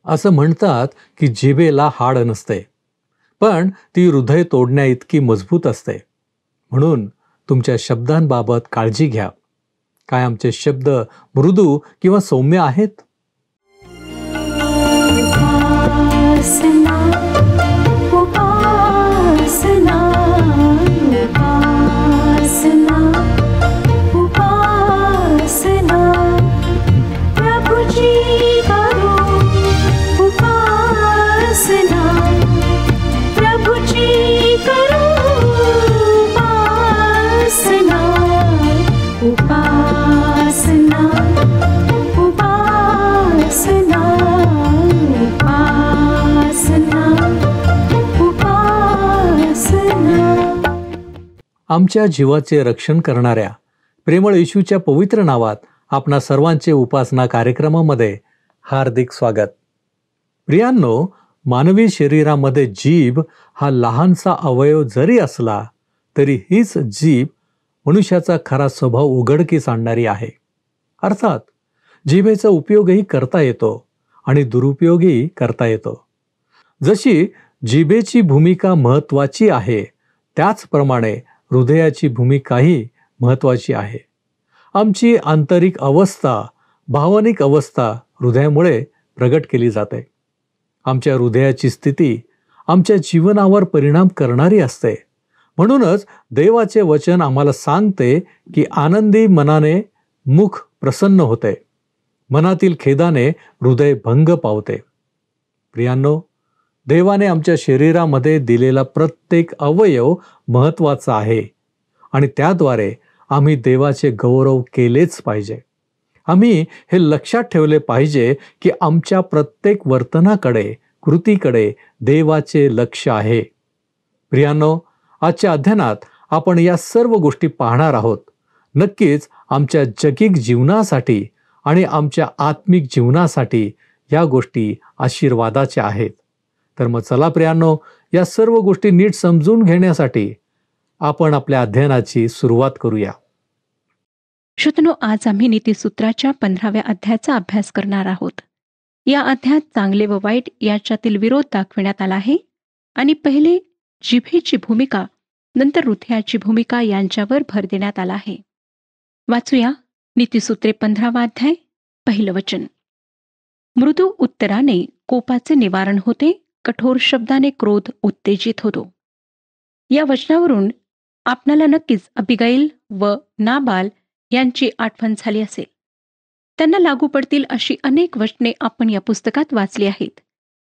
असं म्हणतात की जिभेला हाड नसते, पण ती हृदय तोडण्या इतकी मजबूत असते. म्हणून तुमच्या शब्दांबाबत काळजी घ्या. काय आमचे शब्द मृदू किंवा सौम्य आहेत? उपासना उपासना उपासना उपासना प्रभुजी करो उपासना प्रभुजी करो उपासना उपासना उपासना आमच्या जीवाचे रक्षण करणाऱ्या प्रेमळ येशूच्या पवित्र नावात आपणा सर्वांचे उपासना कार्यक्रमामध्ये हार्दिक स्वागत. प्रियांनो, मानवी शरीरामध्ये जीभ हा लहानसा अवयव जरी असला तरी हीच जीभ मनुष्याचा खरा स्वभाव उघडकीस आणणारी आहे. अर्थात जिभेचा उपयोगही करता येतो आणि दुरुपयोगही करता येतो. जशी जिभेची भूमिका महत्त्वाची आहे, त्याचप्रमाणे हृदयाची भूमिकाही महत्त्वाची आहे. आमची आंतरिक अवस्था, भावनिक अवस्था हृदयामुळे प्रगट केली जाते. आमच्या हृदयाची स्थिती आमच्या जीवनावर परिणाम करणारी असते. म्हणूनच देवाचे वचन आम्हाला सांगते की आनंदी मनाने मुख प्रसन्न होते, मनातील खेदाने हृदय भंग पावते. प्रियांनो, देवाने आमच्या शरीरामध्ये दिलेला प्रत्येक अवयव महत्त्वाचा आहे आणि त्याद्वारे आम्ही देवाचे गौरव केलेच पाहिजे. आम्ही हे लक्षात ठेवले पाहिजे की आमच्या प्रत्येक वर्तनाकडे, कृतीकडे देवाचे लक्ष आहे. प्रियांनो, आजच्या अध्ययनात आपण या सर्व गोष्टी पाहणार आहोत. नक्कीच आमच्या जगिक जीवनासाठी आणि आमच्या आत्मिक जीवनासाठी या गोष्टी आशीर्वादाच्या आहेत. तर मग चला प्रियांनो, या सर्व गोष्टी नीट समजून घेण्यासाठी आपण आपल्या अध्ययनाची सुरुवात करूया. श्रोतनो, आज आम्ही नीतिसूत्राच्या 15व्या अध्यायाचा अभ्यास करणार आहोत. या अध्यायात चांगले व वाईट याच्यातील विरोध दाखविण्यात आला आहे आणि पहिले जिभेची भूमिका, नंतर हृदयाची भूमिका यांच्यावर भर देण्यात आला आहे. वाचूया नीतिसूत्रे 15वा अध्याय, पहिलं वचन. मृदू उत्तराने कोपाचे निवारण होते, कठोर शब्दाने क्रोध उत्तेजित होतो. या वचनावरून आपणाला नक्कीच अबिगाईल व नाबाल यांची आठवण झाली असेल. त्यांना लागू पडतील अशी अनेक वचने आपण या पुस्तकात वाचली आहेत.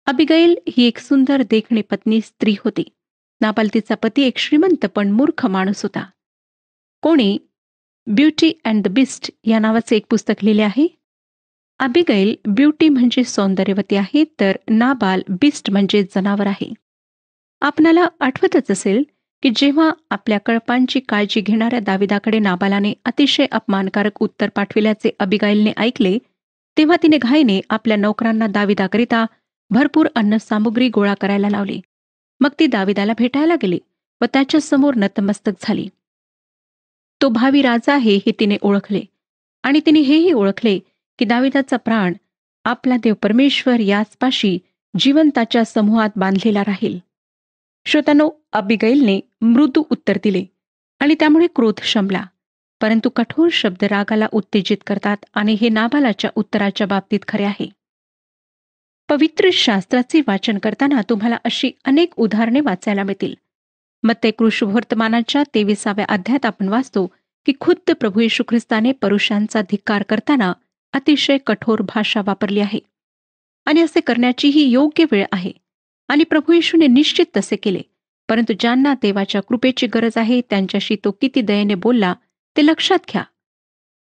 अबिगाईल ही एक सुंदर देखणी पत्नी स्त्री होती. नाबाल तिचा पती एक श्रीमंत पण मूर्ख माणूस होता. कोणी ब्युटी अँड द बिस्ट या नावाचे एक पुस्तक लिहिले आहे. अबिगाईल ब्युटी म्हणजे सौंदर्यवती आहे, तर नाबाल बिस्ट म्हणजे जनावर आहे. आपणाला आठवतच असेल की जेव्हा आपल्या कळपांची काळजी घेणाऱ्या दाविदाकडे नाबालाने अतिशय अपमानकारक उत्तर पाठविल्याचे अबिगाईलने ऐकले, तेव्हा तिने घाईने आपल्या नोकरांना दाविदाकरिता भरपूर अन्नसामुग्री गोळा करायला लावली. मग ती दाविदाला भेटायला गेली व त्याच्यासमोर नतमस्तक झाली. तो भावी राजा आहे हे तिने ओळखले आणि तिने हेही ओळखले की दाविदाचा प्राण आपला देव परमेश्वर याचपाशी जिवंताच्या समूहात बांधलेला राहील. श्रोतांनो, अबिगाईलने मृदू उत्तर दिले आणि त्यामुळे क्रोध शमला, परंतु कठोर शब्द रागाला उत्तेजित करतात आणि हे नाबालाच्या उत्तराच्या बाबतीत खरे आहे. पवित्र शास्त्राचे वाचन करताना तुम्हाला अशी अनेक उदाहरणे वाचायला मिळतील. मत्ते कृष्णवर्तमानाच्या 23व्या अध्यायात आपण वाचतो की खुद्द प्रभू येशू ख्रिस्ताने परुषांचा धिक्कार करताना अतिशय कठोर भाषा वापरली आहे आणि असे करण्याची ही योग्य वेळ आहे आणि प्रभू येशूने निश्चित तसे केले. परंतु ज्यांना देवाच्या कृपेची गरज आहे त्यांच्याशी तो किती दयेने बोलला ते लक्षात घ्या.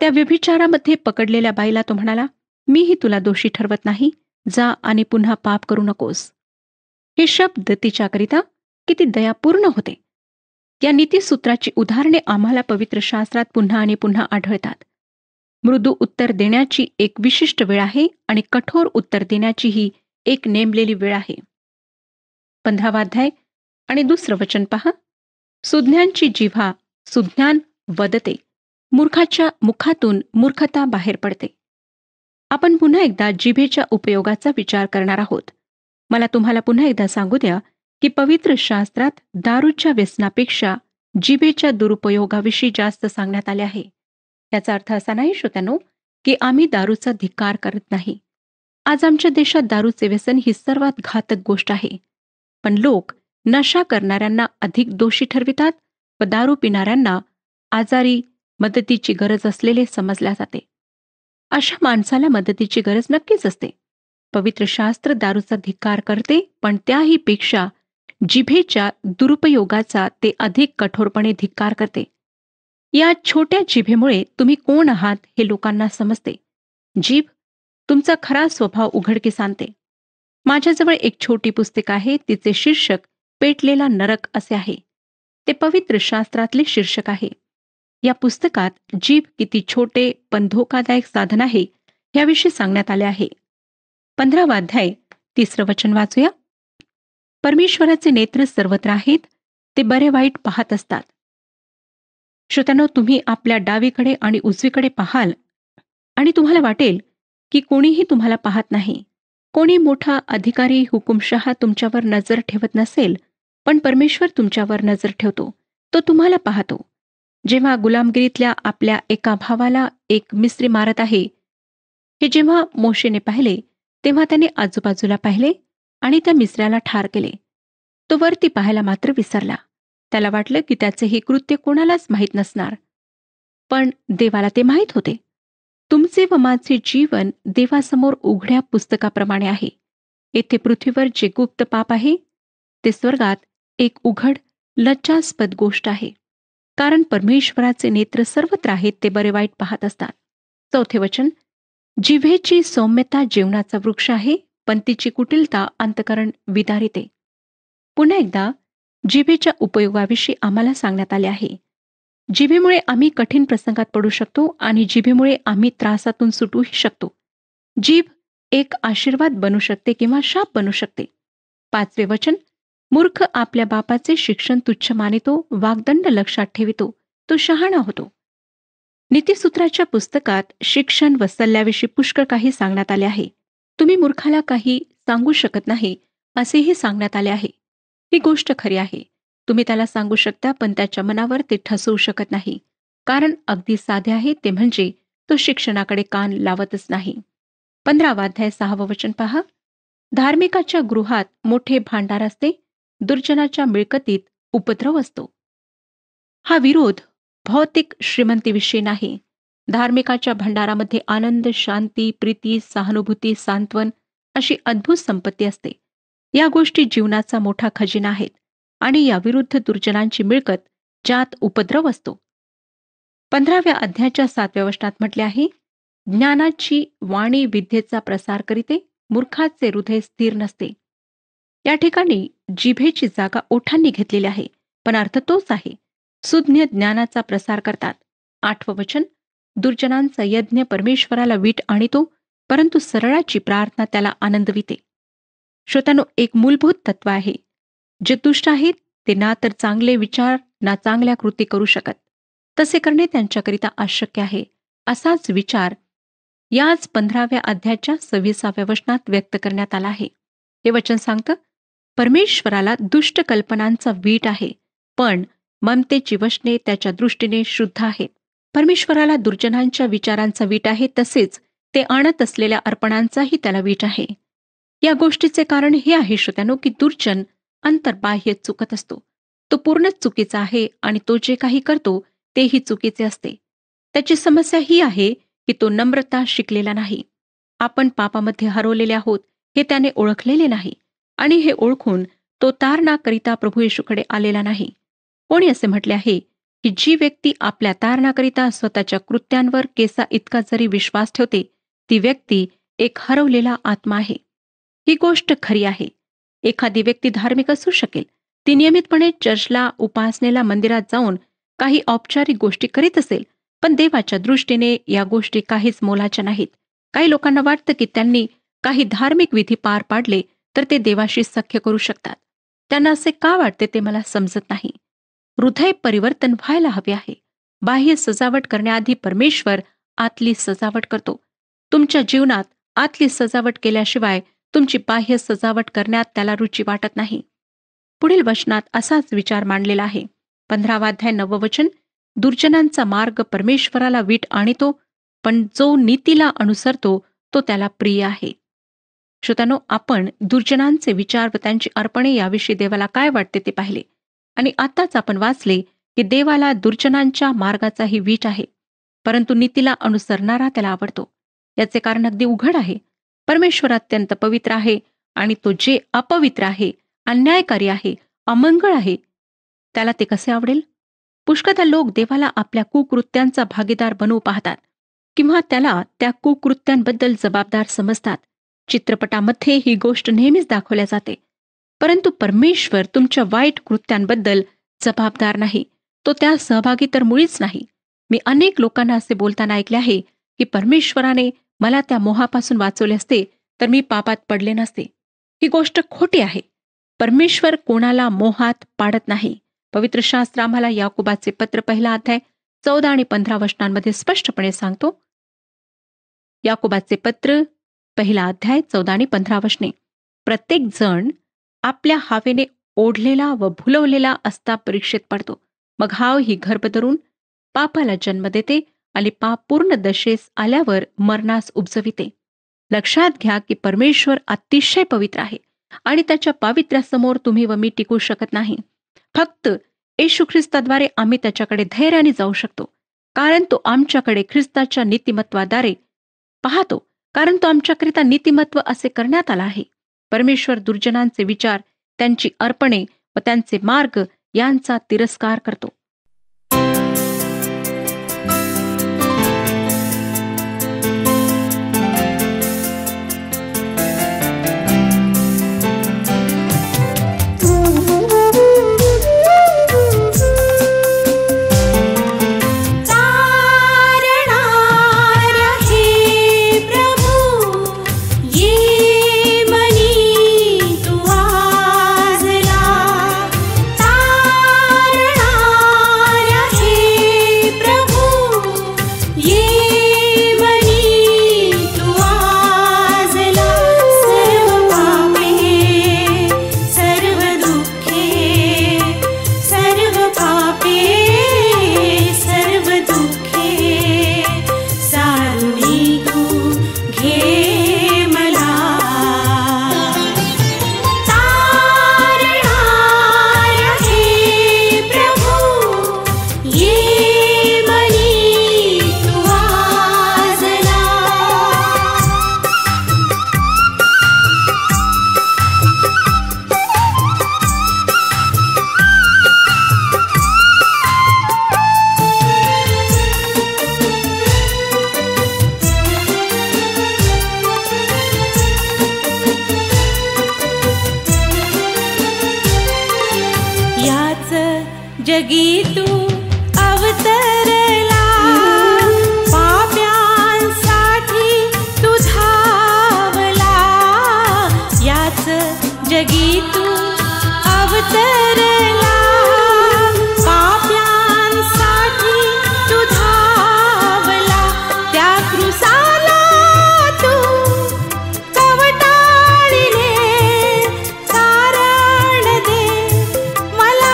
त्या व्यभिचारामध्ये पकडलेल्या बाईला तो म्हणाला, मीही तुला दोषी ठरवत नाही, जा आणि पुन्हा पाप करू नकोस. हे शब्द तिच्याकरिता किती दयापूर्ण होते. या नीतिसूत्राची उदाहरणे आम्हाला पवित्र शास्त्रात पुन्हा आणि पुन्हा आढळतात. मृदू उत्तर देण्याची एक विशिष्ट वेळ आहे आणि कठोर उत्तर देण्याची ही एक नेमलेली वेळ आहे. 15वा अध्याय आणि 2रं वचन पहा. सुज्ञांची जिव्हा सुज्ञान वदते, मूर्खाच्या मुखातून मूर्खता बाहेर पडते. आपण पुन्हा एकदा जिभेच्या उपयोगाचा विचार करणार आहोत. मला तुम्हाला पुन्हा एकदा सांगू द्या की पवित्र शास्त्रात दारूच्या व्यसनापेक्षा जिभेच्या दुरुपयोगाविषयी जास्त सांगण्यात आले आहे. याचा अर्थ असा नाही श्रोत्यानो की आम्ही दारूचा धिक्कार करत नाही. आज आमच्या देशात दारूचे व्यसन ही सर्वात घातक गोष्ट आहे. पण लोक नशा करणाऱ्यांना अधिक दोषी ठरवितात व दारू पिणाऱ्यांना आजारी मदतीची गरज असलेले समजल्या जाते. अशा माणसाला मदतीची गरज नक्कीच असते. पवित्र शास्त्र दारूचा धिक्कार करते, पण त्याही पेक्षा जिभेच्या दुरुपयोगाचा ते अधिक कठोरपणे धिक्कार करते. या छोट्या जिभेमुळे तुम्ही कोण आहात हे लोकांना समजते. जीभ तुमचा खरा स्वभाव उघडकीस आणते. माझ्याजवळ एक छोटी पुस्तक आहे. तिचे शीर्षक पेटलेला नरक असे आहे. ते पवित्र शास्त्रातले शीर्षक आहे. या पुस्तकात जीभ किती छोटे पण धोकादायक साधन आहे याविषयी सांगण्यात आले आहे. 15वा अध्याय 3रं वचन वाचूया. परमेश्वराचे नेत्र सर्वत्र आहेत, ते बरे वाईट पाहत असतात. श्रोत्यानो, तुम्ही आपल्या डावीकडे आणि उजवीकडे पाहाल आणि तुम्हाला वाटेल की कोणीही तुम्हाला पाहत नाही. कोणी मोठा अधिकारी हुकुमशहा तुमच्यावर नजर ठेवत नसेल, पण परमेश्वर तुमच्यावर नजर ठेवतो. तो तुम्हाला पाहतो. जेव्हा गुलामगिरीतल्या आपल्या एका भावाला एक मिस्री मारत आहे, हे जेव्हा मोशेने पाहिले, तेव्हा त्याने आजूबाजूला पाहिले आणि त्या मिस्र्याला ठार केले. तो वरती पाहायला मात्र विसरला. त्याला वाटलं की त्याचे हे कृत्य कोणालाच माहीत नसणार. पण देवाला ते माहीत होते. तुमचे व माझे जीवन देवासमोर उघड्या पुस्तकाप्रमाणे आहे. येथे पृथ्वीवर जे गुप्त पाप आहे, ते स्वर्गात एक उघड लज्जास्पद गोष्ट आहे. कारण परमेश्वराचे नेत्र सर्वत्र आहेत, ते बरे वाईट पाहत असतात. 4थे वचन. जिव्हेची सौम्यता जीवनाचा वृक्ष आहे, पण तिची कुटिलता अंतःकरण विदारिते. पुन्हा एकदा जिभेच्या उपयोगाविषयी आम्हाला सांगण्यात आले आहे. जिभेमुळे आम्ही कठीण प्रसंगात पडू शकतो आणि जिभेमुळे आम्ही त्रासातून सुटूही शकतो. जीभ एक आशीर्वाद बनू शकते किंवा शाप बनू शकते. 5वे वचन. मूर्ख आपल्या बापाचे शिक्षण तुच्छ मानितो, वाग्दंड लक्षात ठेवितो, तो शहाणा होतो. नीतिसूत्राच्या पुस्तकात शिक्षण व सल्ल्याविषयी पुष्कळ काही सांगण्यात आले आहे. तुम्ही मूर्खाला काही सांगू शकत नाही असेही सांगण्यात आले आहे. ही गोष्ट खरी आहे. तुम्ही त्याला सांगू शकता, पण त्याच्या मनावर ते ठसवू शकत नाही. कारण अगदी साधे आहे, ते म्हणजे तो शिक्षणाकडे कान लावतच नाही. 15वा अध्याय 6वं वचन पहा. धार्मिकाच्या गृहात मोठे भांडार असते, दुर्जनाच्या मिळकतीत उपद्रव असतो. हा विरोध भौतिक श्रीमंतीविषयी नाही. धार्मिकाच्या भंडारामध्ये आनंद, शांती, प्रीती, सहानुभूती, सांत्वन अशी अद्भुत संपत्ती असते. या गोष्टी जीवनाचा मोठा खजिना आहेत आणि या विरुद्ध दुर्जनांची मिळकत, ज्यात उपद्रव असतो. 15व्या अध्यायाच्या 7व्या वचनात म्हटले आहे, ज्ञानाची वाणी विद्येचा प्रसार करीते, मूर्खाचे हृदय स्थिर नसते. या ठिकाणी जिभेची जागा ओठांनी घेतलेली आहे, पण अर्थ तोच आहे. सुज्ञ ज्ञानाचा प्रसार करतात. 8वं वचन. दुर्जनांचा यज्ञ परमेश्वराला वीट आणितो, परंतु सरळाची प्रार्थना त्याला आनंदविते. श्रोत्यानो, एक मूलभूत तत्व आहे. जे दुष्ट आहेत ते ना तर चांगले विचार ना चांगल्या कृती करू शकत. तसे करणे त्यांच्याकरिता अशक्य आहे. असाच विचार याच 15व्या अध्यायाच्या 26व्या वचनात व्यक्त करण्यात आला आहे. हे वचन सांगतं, परमेश्वराला दुष्ट कल्पनांचा वीट आहे, पण ममतेची वचने त्याच्या दृष्टीने शुद्ध आहेत. परमेश्वराला दुर्जनांच्या विचारांचा वीट आहे, तसेच ते आणत असलेल्या अर्पणांचाही त्याला वीट आहे. या गोष्टीचे कारण हे आहे श्रोत्यानो, की दुर्जन अंतर्बाह्य चुकत असतो. तो पूर्णच चुकीचा आहे आणि तो जे काही करतो तेही चुकीचे असते. त्याची समस्या ही आहे की तो नम्रता शिकलेला नाही. आपण पापामध्ये हरवलेले आहोत हे त्याने ओळखलेले नाही आणि हे ओळखून तो तारणाकरिता प्रभू येशूकडे आलेला नाही. कोणी असे म्हटले आहे की जी व्यक्ती आपल्या तारणाकरिता स्वतःच्या कृत्यांवर केसा इतका जरी विश्वास ठेवते, ती व्यक्ती एक हरवलेला आत्मा आहे. ही गोष्ट खरी आहे. एखादी व्यक्ती धार्मिक असू शकेल. ती नियमितपणे चर्चला, उपासनेला, मंदिरात जाऊन काही औपचारिक गोष्टी करीत असेल, पण देवाच्या दृष्टीने या गोष्टी काहीच मोलाच्या नाहीत. काही लोकांना वाटतं की त्यांनी काही धार्मिक विधी पार पाडले तर ते देवाशी सख्य करू शकतात. त्यांना असे का वाटते ते मला समजत नाही. हृदय परिवर्तन व्हायला हवे आहे. बाह्य सजावट करण्याआधी परमेश्वर आतली सजावट करतो. तुमच्या जीवनात आतली सजावट केल्याशिवाय तुमची बाह्य सजावट करण्यात त्याला रुची वाटत नाही. पुढील वचनात असाच विचार मांडलेला आहे. 15वा अध्याय 9वे वचन, दुर्जनांचा मार्ग परमेश्वराला वीट आणतो, पण जो नीतीला अनुसरतो तो त्याला प्रिय आहे. श्रोत्यानो, आपण दुर्जनांचे विचार व त्यांची अर्पणे याविषयी देवाला काय वाटते ते पाहिले. आणि आताच आपण वाचले की देवाला दुर्जनांच्या मार्गाचाही वीट आहे, परंतु नीतीला अनुसरणारा त्याला आवडतो. याचे कारण अगदी उघड आहे. परमेश्वर अत्यंत पवित्र आहे आणि तो जे अपवित्र आहे, अन्यायकारी आहे, अमंगळ आहे, त्याला ते कसे आवडेल? पुष्कळ लोक देवाला आपल्या कुकृत्यांचा भागीदार बनवू पाहतात किंवा त्याला त्या कुकृत्यांबद्दल जबाबदार समजतात. चित्रपटामध्ये ही गोष्ट नेहमीच दाखवल्या जाते, परंतु परमेश्वर तुमच्या वाईट कृत्यांबद्दल जबाबदार नाही. तो त्या सहभागी तर मुळीच नाही. मी अनेक लोकांना असे बोलताना ऐकले आहे की परमेश्वराने मला त्या मोहापासून वाचवले असते तर मी पापात पडले नसते. ही गोष्ट खोटी आहे. परमेश्वर कोणाला मोहात पाडत नाही. पवित्र शास्त्र आम्हाला याकोबाचे पत्र 1 अध्याय 14 आणि 15 वचनांमध्ये स्पष्टपणे सांगतो. याकोबाचे पत्र 1 अध्याय 14 आणि 15 वचने, प्रत्येक जण आपल्या हावेने ओढलेला व भुलवलेला असता परीक्षेत पडतो. मग हाव ही गर्भ धरून पापाला जन्म देते आणि पाप पूर्ण दशेस आल्यावर मरणास उपजविते. लक्षात घ्या की परमेश्वर अतिशय पवित्र आहे आणि त्याच्या पावित्र्यासमोर तुम्ही व मी टिकू शकत नाही. फक्त येशू ख्रिस्ताद्वारे आम्ही त्याच्याकडे धैर्याने जाऊ शकतो, कारण तो आमच्याकडे ख्रिस्ताच्या नीतिमत्वाद्वारे पाहतो, कारण तो आमच्याकरिता नीतिमत्व असे करण्यात आला आहे. परमेश्वर दुर्जनांचे विचार, त्यांची अर्पणे व त्यांचे मार्ग यांचा तिरस्कार करतो. जगी तू अवतरला, पाप्यांसाठी तू धावला. याच जगी तू अवतरला, पाप्यांसाठी तू धावला. त्या क्रूसाला तू कवटाळले, कारण दे मला.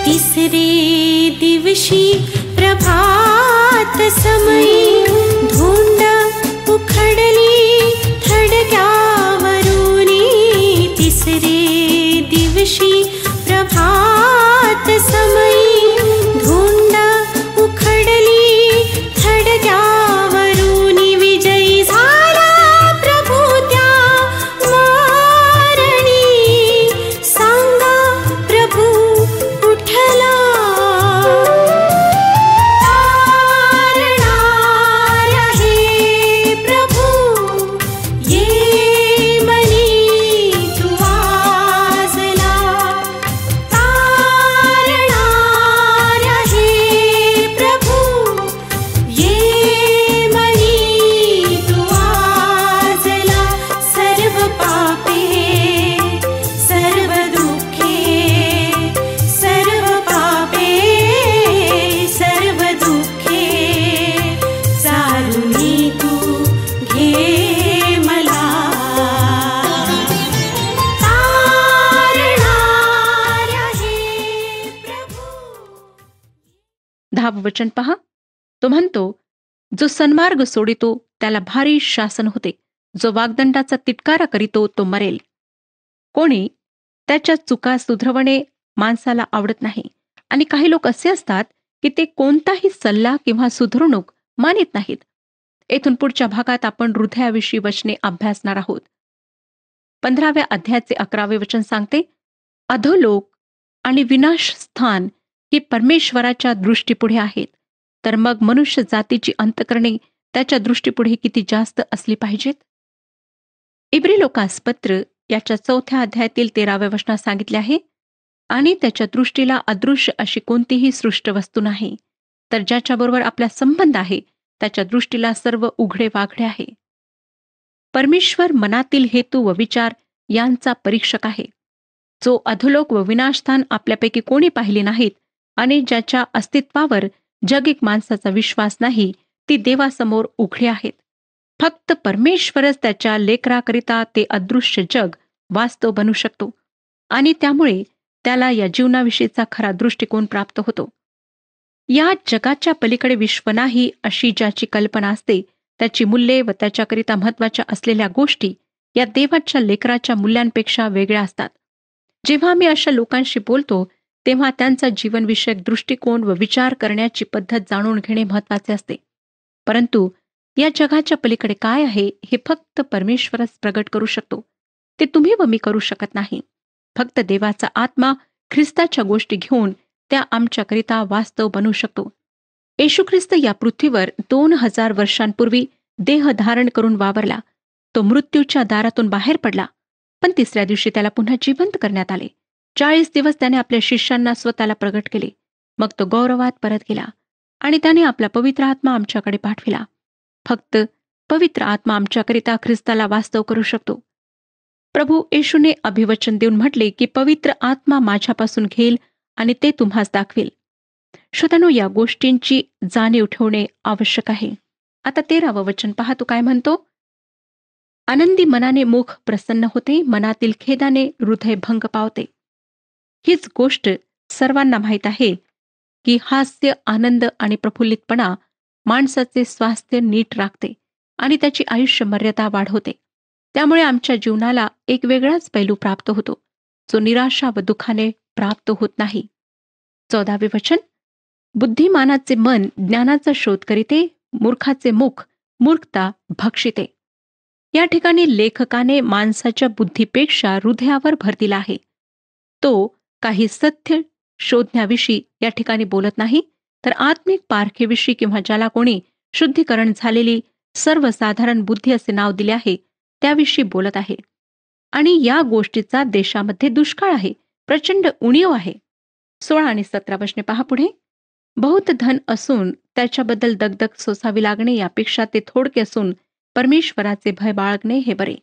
तिसरे दिवशी प्रभात समयी धुंड उखडली थडग्यावरुनी. तिसरे दिवशी प्रभात समयी धुंड उखडली थडग्यावरुनी. विजयी झाला प्रभू त्या मारणी, सांगा प्रभू उठला. वचन पहा. तो म्हणतो, जो सन्मार्ग सोडितो त्याला भारी शासन होते, जो वाग्दंडाचा तिटकारा करीतो तो मरेल. कोणी त्याच्या चुका सुधरवणे माणसाला आवडत नाही, आणि काही लोक असे असतात की ते कोणताही सल्ला किंवा सुधारणूक मानित नाहीत. येथून पुढच्या भागात आपण हृदयाविषयी वचने अभ्यासणार आहोत. 15व्या अध्यायाचे 11वे वचन सांगते, अधोलोक आणि विनाशस्थान ही परमेश्वराच्या दृष्टीपुढे आहेत, तर मग मनुष्य जातीची अंतःकरणे त्याच्या दृष्टीपुढे किती जास्त असली पाहिजेत. इब्री लोकास पत्र याच्या 4थ्या अध्यायातील 13व्या वचनात सांगितले आहे, आणि त्याच्या दृष्टीला अदृश्य अशी कोणतीही सृष्ट वस्तू नाही, तर ज्याच्याबरोबर आपला संबंध आहे त्याच्या दृष्टीला सर्व उघडे वाघडे आहे. परमेश्वर मनातील हेतू व विचार यांचा परीक्षक आहे. जो अधोलोक व विनाशस्थान आपल्यापैकी कोणी पाहिले नाहीत आणि ज्याच्या अस्तित्वावर जगिक माणसाचा विश्वास नाही, ती देवासमोर उघडे आहेत. फक्त परमेश्वरच त्याच्या लेकराकरिता ते अदृश्य जग वास्तव बनू शकतो, आणि त्यामुळे त्याला या जीवनाविषयीचा खरा दृष्टिकोन प्राप्त होतो. या जगाच्या पलीकडे विश्व नाही अशी ज्याची कल्पना असते, त्याची मूल्ये व त्याच्याकरिता महत्त्वाच्या असलेल्या गोष्टी या देवाच्या लेकराच्या मूल्यांपेक्षा वेगळ्या असतात. जेव्हा आम्ही अशा लोकांशी बोलतो तेव्हा त्यांचा जीवनविषयक दृष्टिकोन व विचार करण्याची पद्धत जाणून घेणे महत्त्वाचे असते. परंतु या जगाच्या पलीकडे काय आहे हे फक्त परमेश्वरच प्रगट करू शकतो. ते तुम्ही व मी करू शकत नाही. फक्त देवाचा आत्मा ख्रिस्ताच्या गोष्टी घेऊन त्या आमच्याकरिता वास्तव बनवू शकतो. येशू ख्रिस्त या पृथ्वीवर 2000 वर्षांपूर्वी देह धारण करून वावरला. तो मृत्यूच्या दारातून बाहेर पडला, पण 3ऱ्या दिवशी त्याला पुन्हा जिवंत करण्यात आले. 40 दिवस त्याने आपल्या शिष्यांना स्वतःला प्रगट केले. मग तो गौरवात परत गेला आणि त्याने आपला पवित्र आत्मा आमच्याकडे पाठविला. फक्त पवित्र आत्मा आमच्याकरिता ख्रिस्ताला वास्तव करू शकतो. प्रभू येशूने अभिवचन देऊन म्हटले की पवित्र आत्मा माझ्यापासून घेईल आणि ते तुम्हास दाखवेल. श्रोत्यानो, या गोष्टींची जाणीव ठेवणे आवश्यक आहे. आता 13वं वचन पहा, तो काय म्हणतो, आनंदी मनाने मुख प्रसन्न होते, मनातील खेदाने हृदय भंग पावते. हीच गोष्ट सर्वांना माहीत आहे की हास्य, आनंद आणि प्रफुल्लितपणा माणसाचे स्वास्थ्य नीट राखते आणि त्याची आयुष्य मर्यादा वाढवते. त्यामुळे आमच्या जीवनाला एक वेगळाच पैलू प्राप्त होतो, जो निराशा व दुःखाने प्राप्त होत नाही. 14वे वचन, बुद्धिमानाचे मन ज्ञानाचा शोध करीते, मूर्खाचे मुख मूर्खता भक्षिते. या ठिकाणी लेखकाने माणसाच्या बुद्धीपेक्षा हृदयावर भर दिला आहे. तो काही सत्य शोधण्याविषयी या ठिकाणी बोलत नाही, तर आत्मिक पारखेविषयी किंवा ज्याला कोणी शुद्धीकरण झालेली सर्वसाधारण बुद्धी असे नाव दिले आहे त्याविषयी बोलत आहे. आणि या गोष्टीचा देशामध्ये दुष्काळ आहे, प्रचंड उणीव आहे. 16 आणि 17 वचने पहा पुढे, बहुत धन असून त्याच्याबद्दल दगदग सोसावी लागणे यापेक्षा ते थोडके असून परमेश्वराचे भय बाळगणे हे बरे.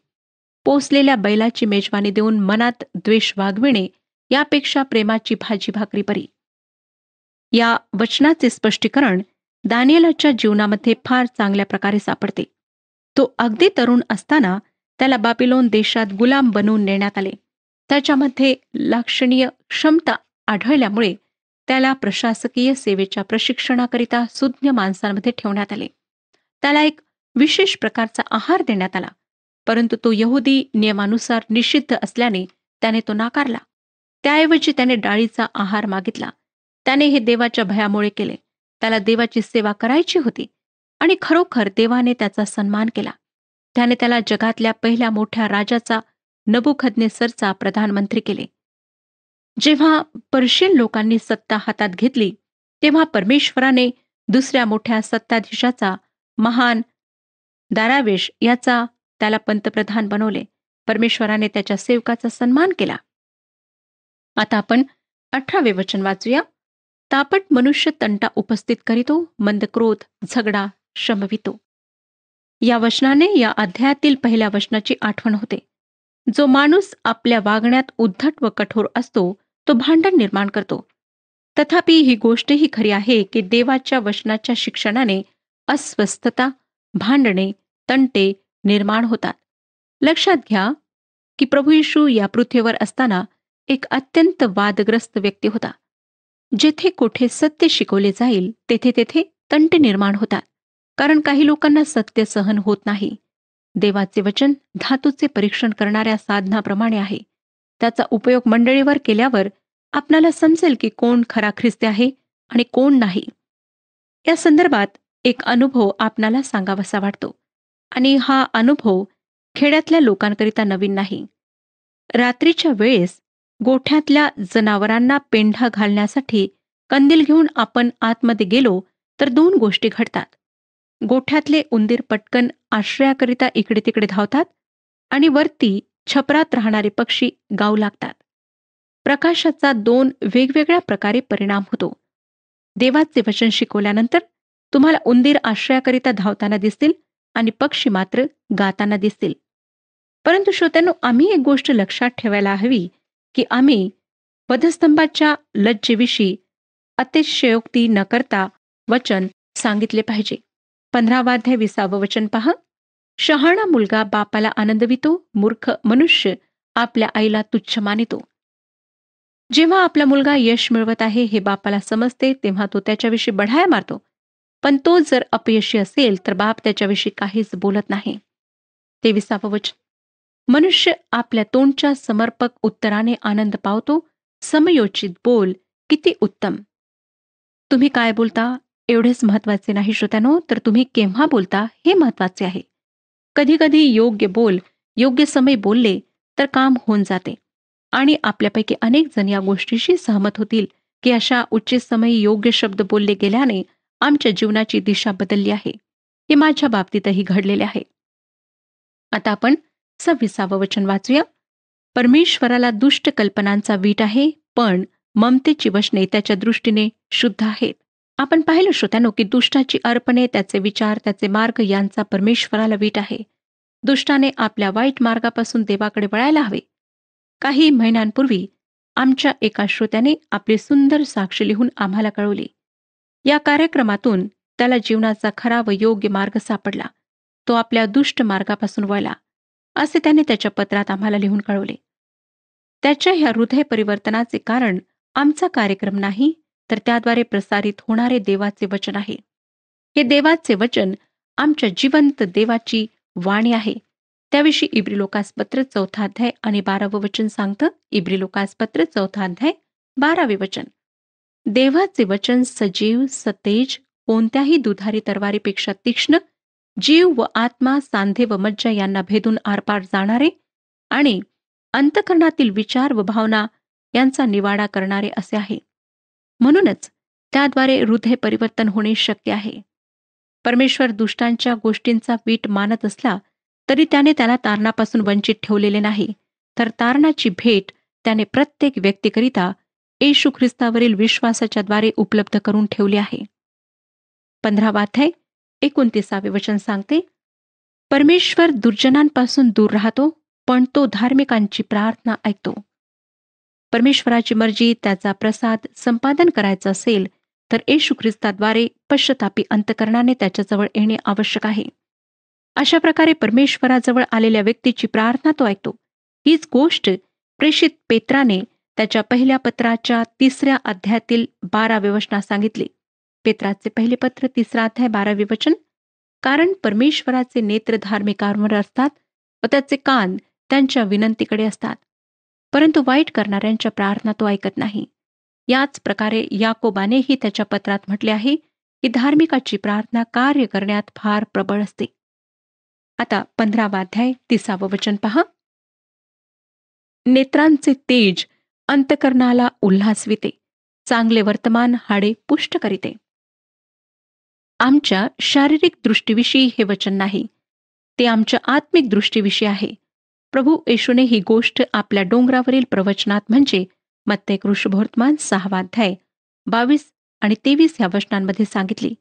पोसलेल्या बैलाची मेजवानी देऊन मनात द्वेष वागविणे यापेक्षा प्रेमाची भाजी भाकरी बरी. या वचनाचे स्पष्टीकरण दानिएलाच्या जीवनामध्ये फार चांगल्या प्रकारे सापडते. तो अगदी तरुण असताना त्याला बाबिलोन देशात गुलाम बनवून नेण्यात आले. त्याच्यामध्ये लक्षणीय क्षमता आढळल्यामुळे त्याला प्रशासकीय सेवेच्या प्रशिक्षणाकरिता सुज्ञ माणसांमध्ये ठेवण्यात आले. त्याला एक विशेष प्रकारचा आहार देण्यात आला, परंतु तो यहुदी नियमानुसार निषिद्ध असल्याने त्याने तो नाकारला. त्याऐवजी त्याने डाळीचा आहार मागितला. त्याने हे देवाच्या भयामुळे केले. त्याला देवाची सेवा करायची होती आणि खरोखर देवाने त्याचा सन्मान केला. त्याने त्याला जगातल्या पहिल्या मोठ्या राजाचा नबुखदनेसरचा प्रधानमंत्री केले. जेव्हा पर्शियन लोकांनी सत्ता हातात घेतली तेव्हा परमेश्वराने दुसऱ्या मोठ्या सत्ताधीशाचा महान दारावेश याचा त्याला पंतप्रधान बनवले. परमेश्वराने त्याच्या सेवकाचा सन्मान केला. आता आपण 18वे वचन वाचूया. तापट मनुष्य तंटा उपस्थित करीतो, मंद क्रोध झगडा शमवितो. या वचनाने या अध्यायातील पहिल्या वचनाची आठवण होते. जो माणूस आपल्या वागण्यात उद्धट व कठोर असतो तो भांडण निर्माण करतो. तथापि ही गोष्टही खरी आहे की देवाच्या वचनाच्या शिक्षणाने अस्वस्थता, भांडणे, तंटे निर्माण होतात. लक्षात घ्या की प्रभू येशू या पृथ्वीवर असताना एक अत्यंत वादग्रस्त व्यक्ती होता. जेथे कोठे सत्य शिकवले जाईल तेथे तेथे तंटे निर्माण होतात, कारण काही लोकांना सत्य सहन होत नाही. देवाचे वचन धातूचे परीक्षण करणाऱ्या साधनाप्रमाणे आहे. त्याचा उपयोग मंडळीवर केल्यावर आपणाला समजेल की कोण खरा ख्रिस्ती आहे आणि कोण नाही. या संदर्भात एक अनुभव आपणाला सांगावासा वाटतो, आणि हा अनुभव खेड्यातल्या लोकांकरिता नवीन नाही. रात्रीच्या वेळेस गोठ्यातल्या जनावरांना पेंढा घालण्यासाठी कंदील घेऊन आपण आतमध्ये गेलो तर दोन गोष्टी घडतात. गोठ्यातले उंदीर पटकन आश्रयाकरिता इकडे तिकडे धावतात आणि वरती छपरात राहणारे पक्षी गाऊ लागतात. प्रकाशाचा दोन वेगवेगळ्या प्रकारे परिणाम होतो. देवाचे वचन शिकवल्यानंतर तुम्हाला उंदीर आश्रयाकरिता धावताना दिसतील आणि पक्षी मात्र गाताना दिसतील. परंतु श्रोत्यांनो, आम्ही एक गोष्ट लक्षात ठेवायला हवी की आम्ही वधस्तंभाच्या लज्जेविषयी अतिशयोक्ती न करता वचन सांगितले पाहिजे. 15वा अध्याय 20वे वचन पहा. शहाणा मुलगा बापाला आनंदवितो, मूर्ख मनुष्य आपल्या आईला तुच्छ मानितो. जेव्हा आपला मुलगा यश मिळवत आहे हे बापाला समजते, तेव्हा तो त्याच्याविषयी बढाया मारतो. पण तो जर अपयशी असेल तर बाप त्याच्याविषयी काहीच बोलत नाही. 23वे वचन. मनुष्य आपल्या तोंडच्या समर्पक उत्तराने आनंद पावतो, समयोचित बोल किती उत्तम. तुम्ही काय बोलता एवढेच महत्वाचे नाही श्रोत्यानो, तर तुम्ही केव्हा बोलता हे महत्वाचे आहे. कधी कधी योग्य बोल योग्य समय बोलले तर काम होऊन जाते, आणि आपल्यापैकी अनेक जण या गोष्टीशी सहमत होतील की अशा उचित समयी योग्य शब्द बोलले गेल्याने आमच्या जीवनाची दिशा बदलली आहे. हे माझ्या बाबतीतही घडलेले आहे. आता आपण 26वे वचन वाचूया. परमेश्वराला दुष्ट कल्पनांचा वीट आहे, पण ममतेची वचने त्याच्या दृष्टीने शुद्ध आहेत. आपण पाहिलं श्रोत्यानो की दुष्टाची अर्पणे, त्याचे विचार, त्याचे मार्ग यांचा परमेश्वराला वीट आहे. दुष्टाने आपल्या वाईट मार्गापासून देवाकडे वळायला हवे. काही महिन्यांपूर्वी आमच्या एका श्रोत्याने आपली सुंदर साक्ष लिहून आम्हाला कळवली. या कार्यक्रमातून त्याला जीवनाचा खरा व योग्य मार्ग सापडला. तो आपल्या दुष्ट मार्गापासून वळला, असे त्याने त्याच्या पत्रात आम्हाला लिहून कळवले. त्याच्या ह्या हृदय परिवर्तनाचे कारण आमचा कार्यक्रम नाही, तर त्याद्वारे प्रसारित होणारे देवाचे वचन आहे. हे देवाचे वचन आमच्या जिवंत देवाची वाणी आहे. त्याविषयी इब्री लोकासपत्र 4 अध्याय आणि 12वे वचन सांगतं. इब्री लोकासपत्र 4 अध्याय 12वे वचन. देवाचे वचन सजीव, सतेज, कोणत्याही दुधारी तरवारीपेक्षा तीक्ष्ण, जीव व आत्मा, सांधे व मज्जा यांना भेदून आरपार जाणारे आणि अंतःकरणातील विचार व भावना यांचा निवाडा करणारे असे आहे. म्हणूनच त्याद्वारे हृदय परिवर्तन होणे शक्य आहे. परमेश्वर दुष्टांच्या गोष्टींचा वीट मानत असला तरी त्याने त्याला तारणापासून वंचित ठेवलेले नाही, तर तारणाची भेट त्याने प्रत्येक व्यक्तीकरिता येशू ख्रिस्तावरील विश्वासाच्या द्वारे उपलब्ध करून ठेवली आहे. 15वा अध्याय 29वे वचन सांगते. परमेश्वर दुर्जनांपासून दूर राहतो, पण तो धार्मिकांची प्रार्थना ऐकतो. परमेश्वराची मर्जी, त्याचा प्रसाद संपादन करायचा असेल तर येशू ख्रिस्ताद्वारे पश्चातापी अंतःकरणाने त्याच्याजवळ येणे आवश्यक आहे. अशा प्रकारे परमेश्वराजवळ आलेल्या व्यक्तीची प्रार्थना तो ऐकतो. हीच गोष्ट प्रेषित पेत्राने त्याच्या पहिल्या पत्राच्या 3ऱ्या अध्यायातील 12वे वचनात सांगितले. पेत्राचे पहिले पत्र 3रा अध्याय 12वे वचन. कारण परमेश्वराचे नेत्र धार्मिकांवर असतात व त्याचे कान त्यांच्या विनंतीकडे असतात, परंतु वाईट करणाऱ्यांच्या प्रार्थना तो ऐकत नाही. याच प्रकारे याकोबानेही त्याच्या पत्रात म्हटले आहे की धार्मिकाची प्रार्थना कार्य करण्यात फार प्रबळ असते. आता 15वा अध्याय 30वे वचन पहा. नेत्रांचे तेज अंतःकरणाला उल्हासविते, चांगले वर्तमान हाडे पुष्ट करीते. आमच्या शारीरिक दृष्टीविषयी हे वचन नाही, ते आमच्या आत्मिक दृष्टीविषयी आहे. प्रभू येशूने ही गोष्ट आपल्या डोंगरावरील प्रवचनात म्हणजे मत्ते कृष्णवर्तमान 6वा अध्याय 22 आणि 23 ह्या वचनांमध्ये सांगितली.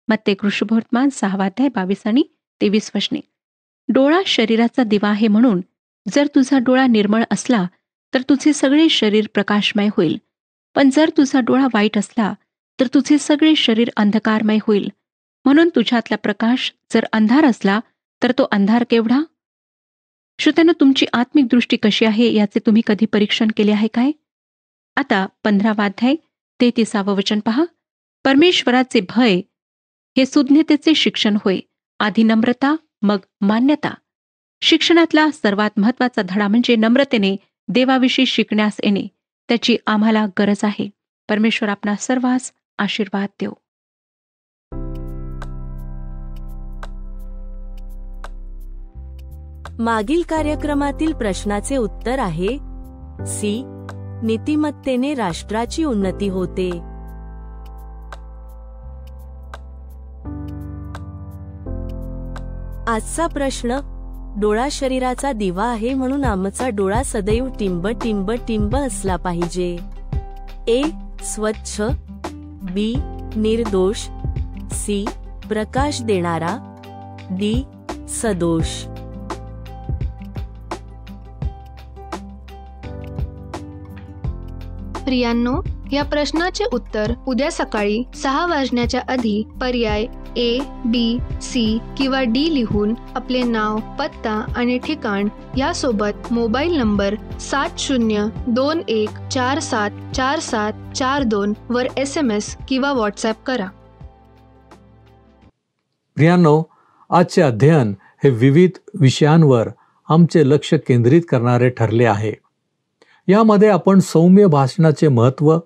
मत्ते कृष्णवर्तमान 6वा अध्याय 22 आणि 23 वचने. डोळा शरीराचा दिवा आहे, म्हणून जर तुझा डोळा निर्मळ असला तर तुझे सगळे शरीर प्रकाशमय होईल, पण जर तुझा डोळा वाईट असला तर तुझे सगळे शरीर अंधकारमय होईल. म्हणून तुझ्यातला प्रकाश जर अंधार असला तर तो अंधार केवढा. श्रोत्यांनो, तुमची आत्मिक दृष्टी कशी आहे याचे तुम्ही कधी परीक्षण केले आहे काय? आता 15वा अध्याय 33 वचन पहा. परमेश्वराचे भय हे सुज्ञतेचे शिक्षण होय. आधी नम्रता, मग मान्यता. शिक्षणातला सर्वात महत्वाचा धडा म्हणजे नम्रतेने देवाविषयी शिकण्यास येणे. त्याची आम्हाला गरज आहे. परमेश्वर आपणा सर्वांस आशीर्वाद देव. मागील कार्यक्रमातील प्रश्नाचे उत्तर आहे सी. नीतिमत्तेने राष्ट्राची उन्नती होते. आजचा प्रश्न, डोळा शरीराचा दिवा आहे म्हणून आमचा डोळा सदैव टिंब टिंब टिंब असला पाहिजे. ए. स्वच्छ, बी. निर्दोष, सी. प्रकाश देणारा, डी. सदोष. प्रियांनो, या प्रश्नाचे उत्तर उद्या सकाळी 6 वाजण्याच्या आधी पर्याय ए, बी, सी किंवा डी लिहून आपले नाव, पत्ता आणि ठिकाण यासोबत मोबाईल नंबर 7021474742 वर SMS किंवा व्हॉट्सॲप करा. प्रियांनो, आजचे अध्ययन हे विविध विषयांवर आमचे लक्ष केंद्रित करणारे ठरले आहे. यामध्ये आपण सौम्य भाषणाचे महत्त्व,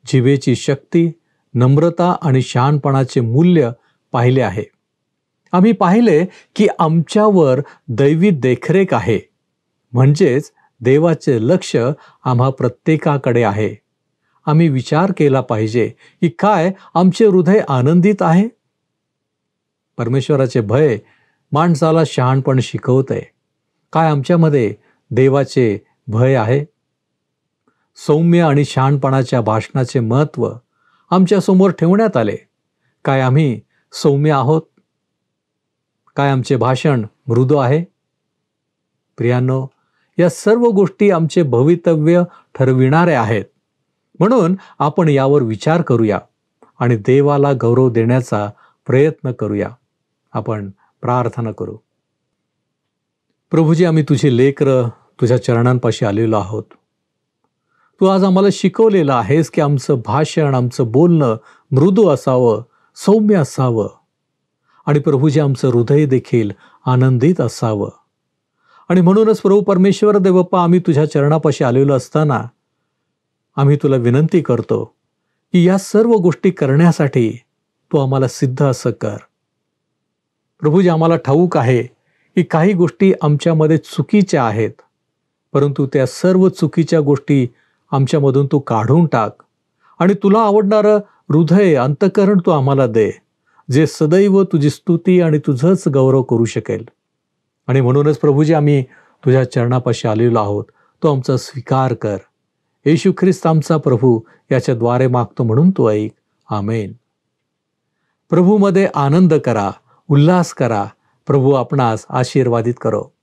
जिभेची शक्ती, नम्रता आणि शहाणपणाचे मूल्य पाहिले आहे. आम्ही पाहिले की आमच्यावर दैवी देखरेख आहे, म्हणजेच देवाचे लक्ष आम्हा प्रत्येकाकडे आहे. आम्ही विचार केला पाहिजे की काय आमचे हृदय आनंदित आहे. परमेश्वराचे भय माणसाला शहाणपण शिकवते. काय आमच्यामध्ये देवाचे भय आहे? सौम्य आणि शहाणपणाच्या भाषणाचे महत्त्व आमच्यासमोर ठेवण्यात आले. काय आम्ही सौम्य आहोत? काय आमचे भाषण मृदू आहे? प्रियांनो, या सर्व गोष्टी आमचे भवितव्य ठरविणारे आहेत. म्हणून आपण यावर विचार करूया आणि देवाला गौरव देण्याचा प्रयत्न करूया. आपण प्रार्थना करू. प्रभूजी, आम्ही तुझी लेकरं तुझ्या चरणांपाशी आलेलो आहोत. तू आज आम्हाला शिकवलेलं आहेस की आमचं भाषण, आमचं बोलणं मृदू असावं, सौम्य असावं आणि प्रभूजी आमचं हृदय देखील आनंदित असावं. आणि म्हणूनच प्रभू परमेश्वर देवप्पा, आम्ही तुझ्या चरणापाशी आलेलो असताना आम्ही तुला विनंती करतो की या सर्व गोष्टी करण्यासाठी तू आम्हाला सिद्ध असं कर. प्रभूजी, आम्हाला ठाऊक आहे की काही गोष्टी आमच्यामध्ये चुकीच्या आहेत, परंतु त्या सर्व चुकीच्या गोष्टी आमच्यामधून तू काढून टाक आणि तुला आवडणारं हृदय, अंतःकरण तू आम्हाला दे, जे सदैव तुझी स्तुती आणि तुझंच गौरव करू शकेल. आणि म्हणूनच प्रभूजी, आम्ही तुझ्या चरणापाशी आलेलो आहोत. तो आमचा स्वीकार कर. येशू ख्रिस्त आमचा प्रभू याच्याद्वारे मागतो म्हणून तू ऐक. आमेन. प्रभूमध्ये आनंद करा, उल्हास करा. प्रभू आपणास आशीर्वादित करो.